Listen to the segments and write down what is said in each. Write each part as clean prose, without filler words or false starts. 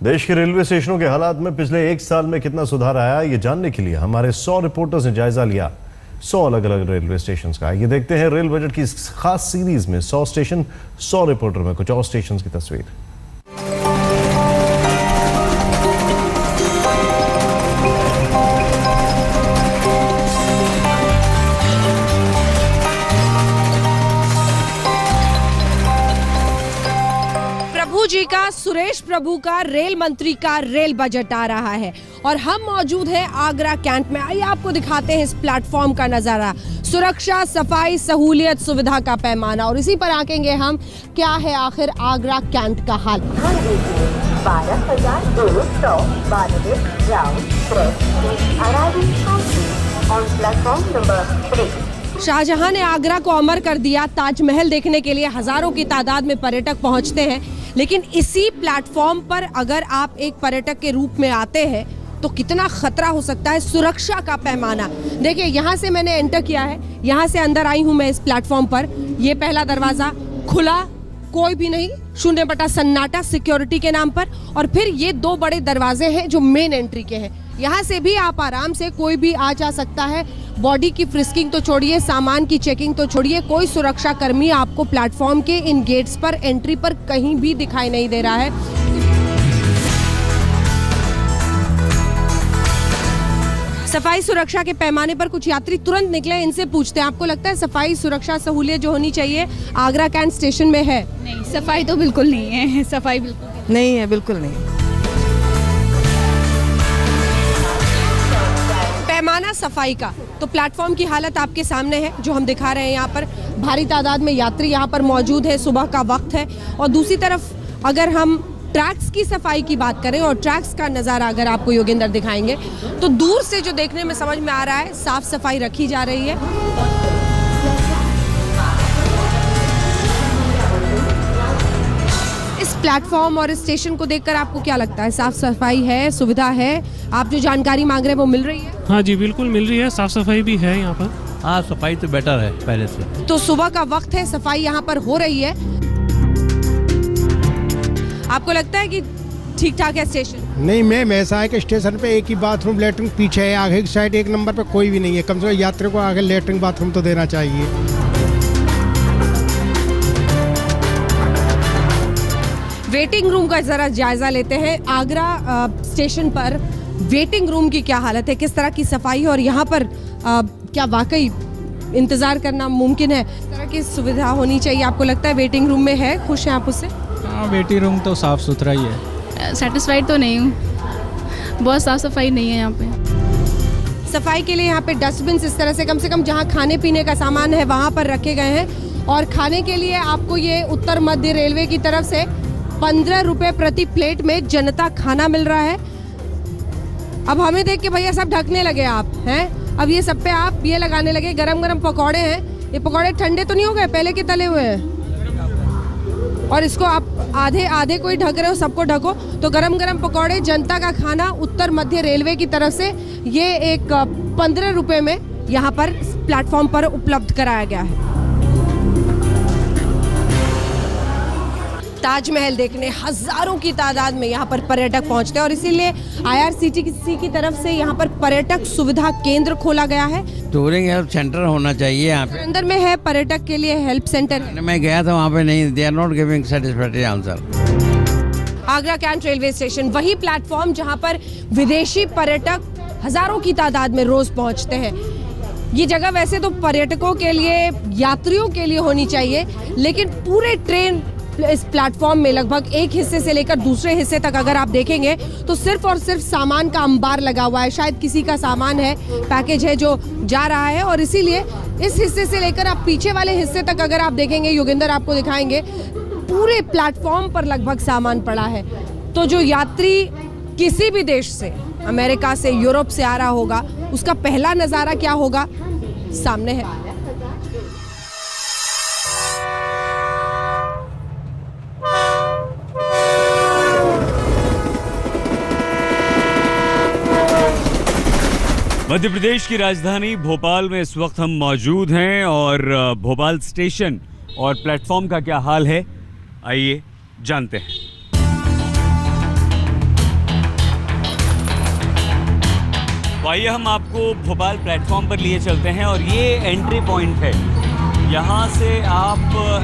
देश के रेलवे स्टेशनों के हालात में पिछले एक साल में कितना सुधार आया, ये जानने के लिए हमारे 100 रिपोर्टर्स ने जायजा लिया 100 अलग अलग रेलवे स्टेशन का। ये देखते हैं रेल बजट की इस खास सीरीज में 100 स्टेशन 100 रिपोर्टर में कुछ और स्टेशन की तस्वीर। जी का, सुरेश प्रभु का, रेल मंत्री का रेल बजट आ रहा है और हम मौजूद हैं आगरा कैंट में। आइए आपको दिखाते हैं इस प्लेटफॉर्म का नजारा, सुरक्षा, सफाई, सहूलियत, सुविधा का पैमाना और इसी पर आंकेंगे हम क्या है आखिर आगरा कैंट का हाल। 12,292 शाहजहां ने आगरा को अमर कर दिया। ताजमहल देखने के लिए हजारों की तादाद में पर्यटक पहुंचते हैं, लेकिन इसी प्लेटफॉर्म पर अगर आप एक पर्यटक के रूप में आते हैं तो कितना खतरा हो सकता है। सुरक्षा का पैमाना देखिए, यहाँ से मैंने एंटर किया है, यहाँ से अंदर आई हूँ मैं इस प्लेटफॉर्म पर। ये पहला दरवाजा खुला, कोई भी नहीं, शून्य बटा सन्नाटा सिक्योरिटी के नाम पर। और फिर ये दो बड़े दरवाजे हैं जो मेन एंट्री के हैं, यहाँ से भी आप आराम से कोई भी आ जा सकता है। बॉडी की फ्रिस्किंग तो छोड़िए, सामान की चेकिंग तो छोड़िए, कोई सुरक्षा कर्मी आपको प्लेटफॉर्म के इन गेट्स पर एंट्री पर कहीं भी दिखाई नहीं दे रहा है। सफाई सुरक्षा के पैमाने पर कुछ यात्री तुरंत निकले, इनसे पूछते हैं आपको लगता है सफाई सुरक्षा सहूलियत जो होनी चाहिए आगरा कैंट स्टेशन में है? नहीं, सफाई तो बिल्कुल नहीं है, सफाई बिल्कुल नहीं है, बिल्कुल नहीं। पैमाना सफाई का तो प्लेटफॉर्म की हालत आपके सामने है जो हम दिखा रहे हैं। यहाँ पर भारी तादाद में यात्री यहाँ पर मौजूद है, सुबह का वक्त है। और दूसरी तरफ अगर हम ट्रैक्स की सफाई की बात करें और ट्रैक्स का नज़ारा अगर आपको योगेंद्र दिखाएंगे तो दूर से जो देखने में समझ में आ रहा है साफ सफाई रखी जा रही है। इस प्लेटफॉर्म और इस स्टेशन को देखकर आपको क्या लगता है, साफ सफाई है, सुविधा है? आप जो जानकारी मांग रहे हैं वो मिल रही है? हाँ जी, बिल्कुल मिल रही है, साफ सफाई भी है यहाँ पर। हाँ, सफाई तो बेटर है पहले से। तो सुबह का वक्त है, सफाई यहाँ पर हो रही है। आपको लगता है कि ठीक ठाक है स्टेशन? नहीं मैम, ऐसा है कि स्टेशन पे एक ही बाथरूम लेटरिन पीछे है, आगे की साइड एक नंबर पे कोई भी नहीं है। कम से कम यात्री को आगे लेटरिन बाथरूम तो देना चाहिए। वेटिंग रूम का जरा जायजा लेते हैं। आगरा स्टेशन पर वेटिंग रूम की क्या हालत है, किस तरह की सफाई है और यहाँ पर क्या वाकई इंतजार करना मुमकिन है? इस तरह की सुविधा होनी चाहिए। आपको लगता है वेटिंग रूम में है? खुश हैं आप उससे? हाँ, वेटिंग रूम तो साफ सुथरा ही है। सेटिस्फाइड तो नहीं हूँ, बहुत साफ सफाई नहीं है यहाँ पे। सफाई के लिए यहाँ पे डस्टबिन इस तरह से कम जहाँ खाने पीने का सामान है वहाँ पर रखे गए हैं। और खाने के लिए आपको ये उत्तर मध्य रेलवे की तरफ से 15 रुपए प्रति प्लेट में जनता खाना मिल रहा है। अब हमें देख के भैया सब ढकने लगे आप हैं, अब ये सब पे आप ये लगाने लगे। गरम गरम पकौड़े हैं, ये पकौड़े ठंडे तो नहीं हो गए, पहले के तले हुए हैं? और इसको आप आधे आधे कोई ढक रहे हो, सबको ढको। तो गरम गरम पकौड़े, जनता का खाना उत्तर मध्य रेलवे की तरफ से ये एक 15 रुपए में यहाँ पर प्लेटफॉर्म पर उपलब्ध कराया गया है। ताजमहल देखने हजारों की तादाद में यहाँ पर पर्यटक पहुँचते हैं और इसीलिए IRCTC की तरफ से यहाँ पर पर्यटक सुविधा केंद्र खोला गया है। टूरिंग हेल्प सेंटर होना चाहिए यहाँ पे। अंदर में है पर्यटक के लिए हेल्प सेंटर। मैं गया था वहाँ पे, नहीं, they are not giving satisfactory answer. Agra Cantt railway station वही प्लेटफॉर्म जहाँ पर विदेशी पर्यटक हजारों की तादाद में रोज पहुँचते हैं। ये जगह वैसे तो पर्यटकों के लिए, यात्रियों के लिए होनी चाहिए, लेकिन पूरे ट्रेन इस प्लेटफॉर्म में लगभग एक हिस्से से लेकर दूसरे हिस्से तक अगर आप देखेंगे तो सिर्फ और सिर्फ सामान का अंबार लगा हुआ है। शायद किसी का सामान है, पैकेज है जो जा रहा है और इसीलिए इस हिस्से से लेकर आप पीछे वाले हिस्से तक अगर आप देखेंगे, योगेंद्र आपको दिखाएंगे, पूरे प्लेटफॉर्म पर लगभग सामान पड़ा है। तो जो यात्री किसी भी देश से, अमेरिका से, यूरोप से आ रहा होगा, उसका पहला नज़ारा क्या होगा, सामने है। मध्य प्रदेश की राजधानी भोपाल में इस वक्त हम मौजूद हैं और भोपाल स्टेशन और प्लेटफॉर्म का क्या हाल है, आइए जानते हैं। आइए हम आपको भोपाल प्लेटफॉर्म पर लिए चलते हैं और ये एंट्री पॉइंट है। यहाँ से आप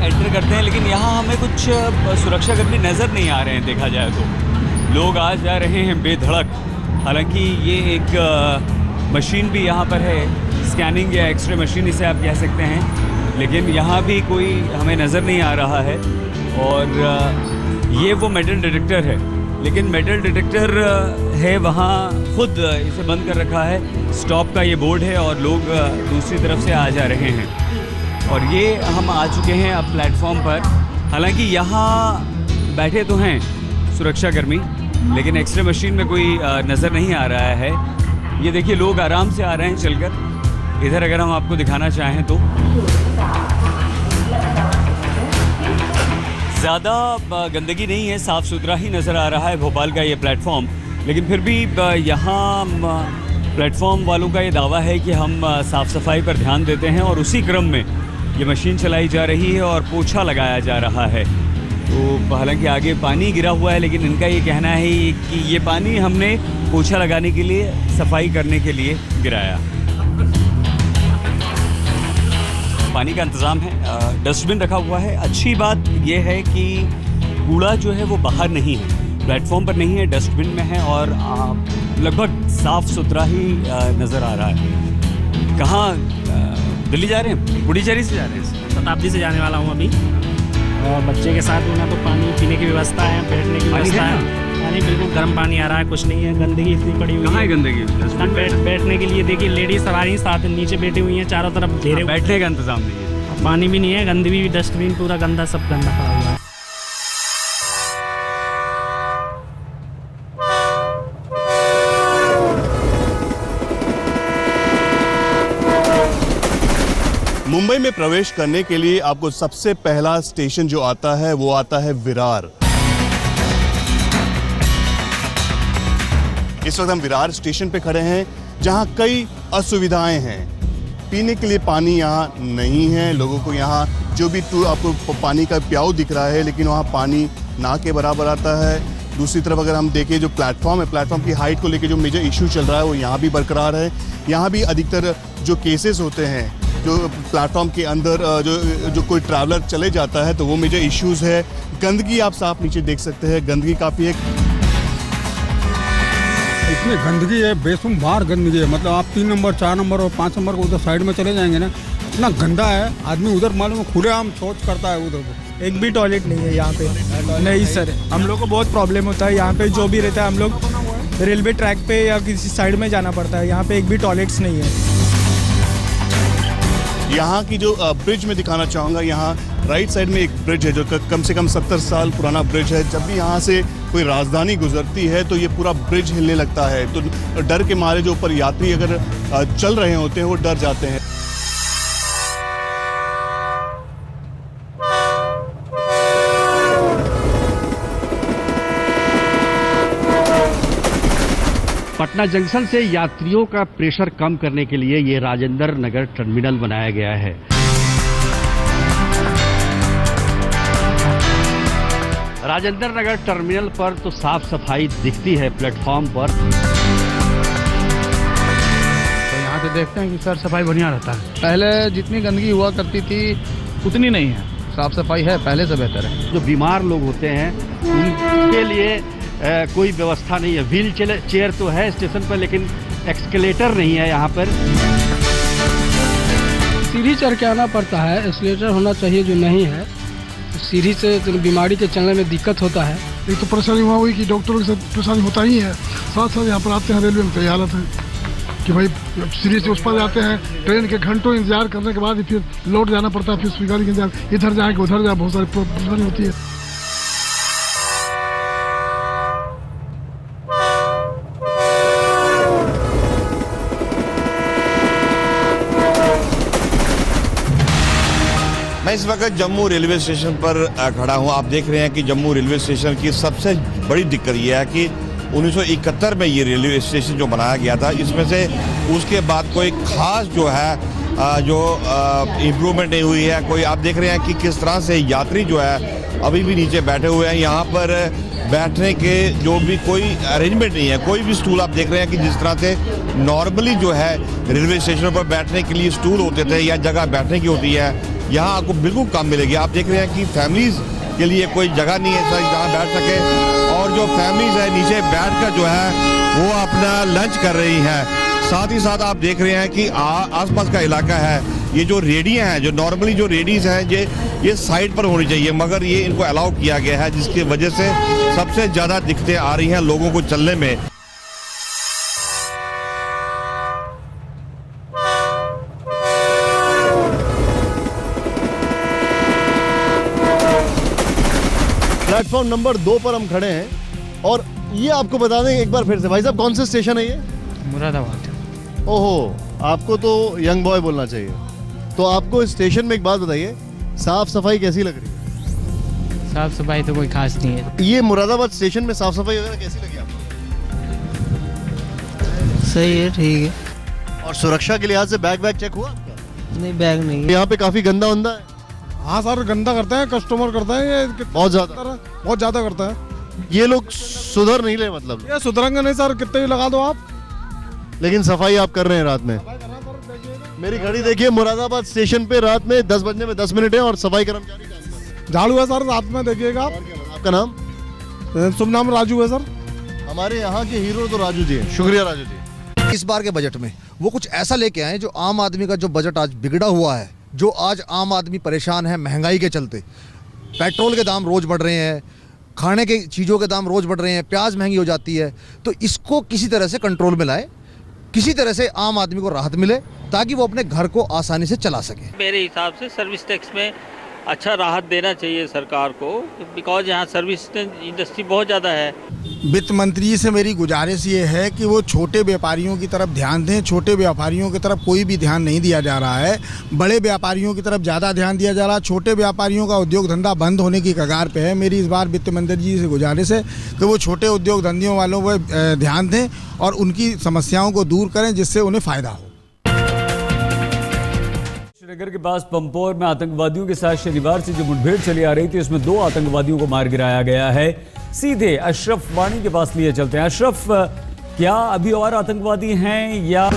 एंटर करते हैं, लेकिन यहाँ हमें कुछ सुरक्षाकर्मी नज़र नहीं आ रहे हैं। देखा जाए तो लोग आ जा रहे हैं बेधड़क। हालांकि ये एक मशीन भी यहाँ पर है, स्कैनिंग या एक्सरे मशीन इसे आप कह सकते हैं, लेकिन यहाँ भी कोई हमें नज़र नहीं आ रहा है। और ये वो मेटल डिटेक्टर है, लेकिन मेटल डिटेक्टर है वहाँ खुद इसे बंद कर रखा है। स्टॉप का ये बोर्ड है और लोग दूसरी तरफ से आ जा रहे हैं। और ये हम आ चुके हैं अब प्लेटफॉर्म पर। हालांकि यहाँ बैठे तो हैं सुरक्षाकर्मी, लेकिन एक्सरे मशीन में कोई नज़र नहीं आ रहा है। ये देखिए लोग आराम से आ रहे हैं चलकर। इधर अगर हम आपको दिखाना चाहें तो ज़्यादा गंदगी नहीं है, साफ़ सुथरा ही नज़र आ रहा है भोपाल का ये प्लेटफॉर्म। लेकिन फिर भी यहाँ प्लेटफॉर्म वालों का ये दावा है कि हम साफ़ सफाई पर ध्यान देते हैं, और उसी क्रम में ये मशीन चलाई जा रही है और पोछा लगाया जा रहा है। तो हालांकि आगे पानी गिरा हुआ है, लेकिन इनका ये कहना है कि ये पानी हमने पोछा लगाने के लिए, सफाई करने के लिए गिराया। पानी का इंतज़ाम है, डस्टबिन रखा हुआ है। अच्छी बात यह है कि कूड़ा जो है वो बाहर नहीं है, प्लेटफॉर्म पर नहीं है, डस्टबिन में है और लगभग साफ़ सुथरा ही नज़र आ रहा है। कहाँ दिल्ली जा रहे हैं? पुडुचेरी से जा रहे हैं? शताब्दी से जाने वाला हूँ अभी। और बच्चे के साथ में ना तो पानी पीने की व्यवस्था है, बैठने की व्यवस्था है। पानी बिल्कुल गर्म पानी आ रहा है, कुछ नहीं है। गंदगी इतनी पड़ी हुई है। कहाँ है गंदगी? बैठने के लिए देखिए लेडीज सवारी साथ नीचे बैठी हुई हैं, चारों तरफ घेरे। बैठने का इंतजाम नहीं है, पानी भी नहीं है, गंदगी भी, डस्टबिन पूरा गंदा, सब गंदा पड़ा हुआ है। मुंबई में प्रवेश करने के लिए आपको सबसे पहला स्टेशन जो आता है वो आता है विरार। इस वक्त हम विरार स्टेशन पे खड़े हैं, जहां कई असुविधाएं हैं। पीने के लिए पानी यहाँ नहीं है। लोगों को यहाँ जो भी आपको पानी का प्याऊ दिख रहा है, लेकिन वहाँ पानी ना के बराबर आता है। दूसरी तरफ अगर हम देखें जो प्लेटफॉर्म है, प्लेटफॉर्म की हाइट को लेकर जो मेजर इशू चल रहा है वो यहाँ भी बरकरार है। यहाँ भी अधिकतर जो केसेस होते हैं, जो प्लेटफॉर्म के अंदर जो कोई ट्रैवलर चले जाता है, तो वो मेजर इश्यूज़ है। गंदगी आप साफ नीचे देख सकते हैं, गंदगी काफ़ी है। इसमें गंदगी है, बेशुमार गंदगी है। मतलब आप 3 नंबर 4 नंबर और 5 नंबर को उधर साइड में चले जाएंगे ना, इतना गंदा है। आदमी उधर मालूम खुलेआम शौच करता है उधर। एक भी टॉयलेट नहीं है यहाँ पे। नहीं सर, हम लोग को बहुत प्रॉब्लम होता है यहाँ पे। जो भी रहता है हम लोग रेलवे ट्रैक पे या किसी साइड में जाना पड़ता है। यहाँ पे एक भी टॉयलेट्स नहीं है। यहाँ की जो ब्रिज में दिखाना चाहूँगा, यहाँ राइट साइड में एक ब्रिज है जो कम से कम 70 साल पुराना ब्रिज है। जब भी यहाँ से कोई राजधानी गुजरती है तो ये पूरा ब्रिज हिलने लगता है। तो डर के मारे जो ऊपर यात्री अगर चल रहे होते हैं वो डर जाते हैं। पटना जंक्शन से यात्रियों का प्रेशर कम करने के लिए ये राजेंद्र नगर टर्मिनल बनाया गया है। राजेंद्र नगर टर्मिनल पर तो साफ सफाई दिखती है प्लेटफॉर्म पर। तो यहाँ से देखते हैं कि सर सफाई बढ़िया रहता है। पहले जितनी गंदगी हुआ करती थी उतनी नहीं है, साफ सफाई है, पहले से बेहतर है। जो बीमार लोग होते हैं उनके लिए कोई व्यवस्था नहीं है। व्हील चेयर तो है स्टेशन पर, लेकिन एक्सकेलेटर नहीं है यहाँ पर। सीढ़ी चढ़ के आना पड़ता है, एक्सकेलेटर होना चाहिए जो नहीं है। सीढ़ी से तो बीमारी के चलने में दिक्कत होता है। एक तो परेशानी वहाँ हुई कि डॉक्टरों के साथ परेशानी होता ही है, साथ साथ यहाँ पर आते हैं रेलवे में तो ये हालत है कि भाई सीढ़ी से उस पर जाते हैं, ट्रेन के घंटों इंतजार करने के बाद फिर लौट जाना पड़ता है, फिर स्वीकारी के इंतजार, इधर जाए कि उधर जाए, बहुत सारी परेशानी होती है। मैं इस वक्त जम्मू रेलवे स्टेशन पर खड़ा हूं। आप देख रहे हैं कि जम्मू रेलवे स्टेशन की सबसे बड़ी दिक्कत यह है कि 1971 में ये रेलवे स्टेशन जो बनाया गया था, इसमें से उसके बाद कोई खास जो है जो इम्प्रूवमेंट नहीं हुई है। कोई आप देख रहे हैं कि किस तरह से यात्री जो है अभी भी नीचे बैठे हुए हैं। यहाँ पर बैठने के जो भी कोई अरेंजमेंट नहीं है। कोई भी स्टूल आप देख रहे हैं कि जिस तरह से नॉर्मली जो है रेलवे स्टेशनों पर बैठने के लिए स्टूल होते थे या जगह बैठने की होती है, यहाँ आपको बिल्कुल कम मिलेगी। आप देख रहे हैं कि फैमिलीज़ के लिए कोई जगह नहीं है जहाँ बैठ सके, और जो फैमिलीज़ है नीचे बैठकर जो है वो अपना लंच कर रही हैं। साथ ही साथ आप देख रहे हैं कि आसपास का इलाका है, ये जो रेडियाँ हैं, जो नॉर्मली जो रेडीज़ हैं ये साइड पर होनी चाहिए, मगर ये इनको अलाउ किया गया है, जिसकी वजह से सबसे ज़्यादा दिक्कतें आ रही हैं लोगों को चलने में। प्लेटफॉर्म नंबर 2 पर हम खड़े हैं और ये आपको बता दें एक बार फिर से, भाई साहब कौन सा स्टेशन है ये? मुरादाबाद। ओहो, आपको तो यंग बॉय बोलना चाहिए। तो आपको इस स्टेशन में एक बात बताइए, साफ सफाई कैसी लग रही है? साफ सफाई तो कोई खास नहीं है। ये मुरादाबाद स्टेशन में साफ सफाई वगैरह कैसी लगी आपको? सही है, ठीक है। और सुरक्षा के लिहाज से बैग चेक हुआ आपका? नहीं, बैग नहीं। यहाँ पे काफी गंदा है। हाँ सर, गंदा करते हैं, कस्टमर करता है ये बहुत ज्यादा करता है। ये लोग सुधर नहीं ले, मतलब ये सुधरेंगे नहीं सर, कितने भी लगा दो आप। लेकिन सफाई आप कर रहे हैं रात में। मेरी घड़ी देखिए, मुरादाबाद स्टेशन पे रात में 10 बजने में 10 मिनट है और सफाई कर्मचारी झाड़ू है सर, रात में देखिएगा आप। आपका नाम? शुभ नाम राजू है सर। हमारे यहाँ के हीरो तो राजू जी हैं। शुक्रिया राजू जी। इस बार के बजट में वो कुछ ऐसा लेके आए जो आम आदमी का जो बजट आज बिगड़ा हुआ है, जो आज आम आदमी परेशान है महंगाई के चलते। पेट्रोल के दाम रोज़ बढ़ रहे हैं, खाने के चीज़ों के दाम रोज़ बढ़ रहे हैं, प्याज महंगी हो जाती है। तो इसको किसी तरह से कंट्रोल में लाए, किसी तरह से आम आदमी को राहत मिले ताकि वो अपने घर को आसानी से चला सके। मेरे हिसाब से सर्विस टैक्स में अच्छा राहत देना चाहिए सरकार को, बिकॉज यहाँ सर्विस इंडस्ट्री बहुत ज़्यादा है। वित्त मंत्री से मेरी गुजारिश ये है कि वो छोटे व्यापारियों की तरफ ध्यान दें। छोटे व्यापारियों की तरफ कोई भी ध्यान नहीं दिया जा रहा है, बड़े व्यापारियों की तरफ ज़्यादा ध्यान दिया जा रहा है। छोटे व्यापारियों का उद्योग धंधा बंद होने की कगार पे है। मेरी इस बार वित्त मंत्री जी से गुजारिश है कि वो छोटे उद्योग धंधियों वालों पर ध्यान दें और उनकी समस्याओं को दूर करें, जिससे उन्हें फ़ायदा हो। श्रीनगर के पास पंपोर में आतंकवादियों के साथ शनिवार से जो मुठभेड़ चली आ रही थी, उसमें 2 आतंकवादियों को मार गिराया गया है। सीधे अशरफ वानी के पास लिए चलते हैं। अशरफ, क्या अभी और आतंकवादी हैं या